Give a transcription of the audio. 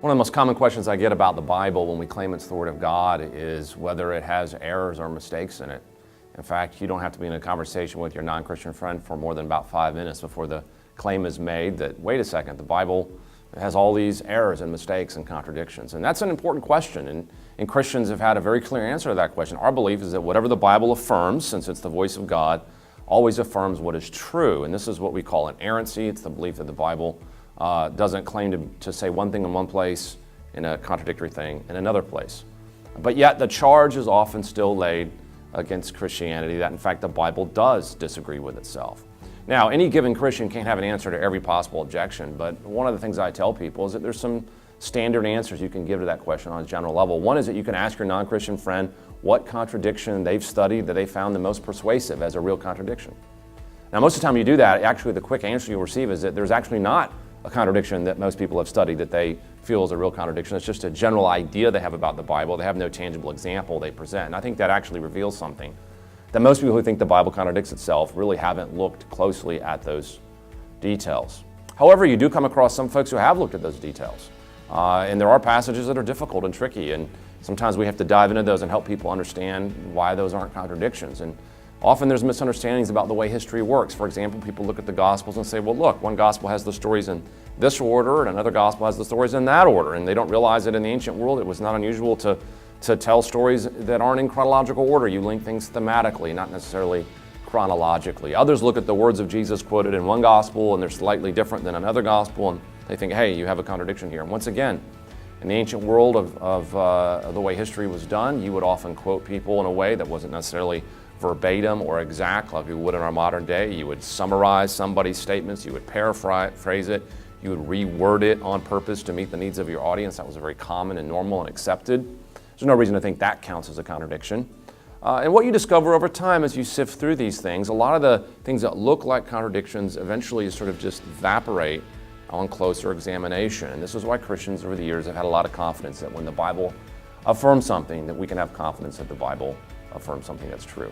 One of the most common questions I get about the Bible when we claim it's the Word of God is whether it has errors or mistakes in it. In fact, you don't have to be in a conversation with your non-Christian friend for more than about 5 minutes before the claim is made that, wait a second, the Bible has all these errors and mistakes and contradictions. And that's an important question, and Christians have had a very clear answer to that question. Our belief is that whatever the Bible affirms, since it's the voice of God, always affirms what is true. And this is what we call inerrancy. It's the belief that the Bible doesn't claim to say one thing in one place and a contradictory thing in another place. But yet the charge is often still laid against Christianity that in fact the Bible does disagree with itself. Now, any given Christian can't have an answer to every possible objection, but one of the things I tell people is that there's some standard answers you can give to that question on a general level. One is that you can ask your non-Christian friend what contradiction they've studied that they found the most persuasive as a real contradiction. Now, most of the time you do that, actually the quick answer you'll receive is that there's actually not a contradiction that most people have studied that they feel is a real contradiction. It's just a general idea they have about the Bible. They have no tangible example they present. And I think that actually reveals something, that most people who think the Bible contradicts itself really haven't looked closely at those details. However, you do come across some folks who have looked at those details. And there are passages that are difficult and tricky, and sometimes we have to dive into those and help people understand why those aren't contradictions. And often there's misunderstandings about the way history works. For example, people look at the Gospels and say, well, look, one Gospel has the stories in this order and another Gospel has the stories in that order. And they don't realize that in the ancient world it was not unusual to tell stories that aren't in chronological order. You link things thematically, not necessarily chronologically. Others look at the words of Jesus quoted in one Gospel and they're slightly different than another Gospel, and they think, hey, you have a contradiction here. And once again, in the ancient world of the way history was done, you would often quote people in a way that wasn't necessarily verbatim or exact like we would in our modern day. You would summarize somebody's statements, you would paraphrase it, you would reword it on purpose to meet the needs of your audience. That was very common and normal and accepted. There's no reason to think that counts as a contradiction. And what you discover over time as you sift through these things, a lot of the things that look like contradictions eventually sort of just evaporate on closer examination. And this is why Christians over the years have had a lot of confidence that when the Bible affirms something, that we can have confidence that the Bible affirms something that's true.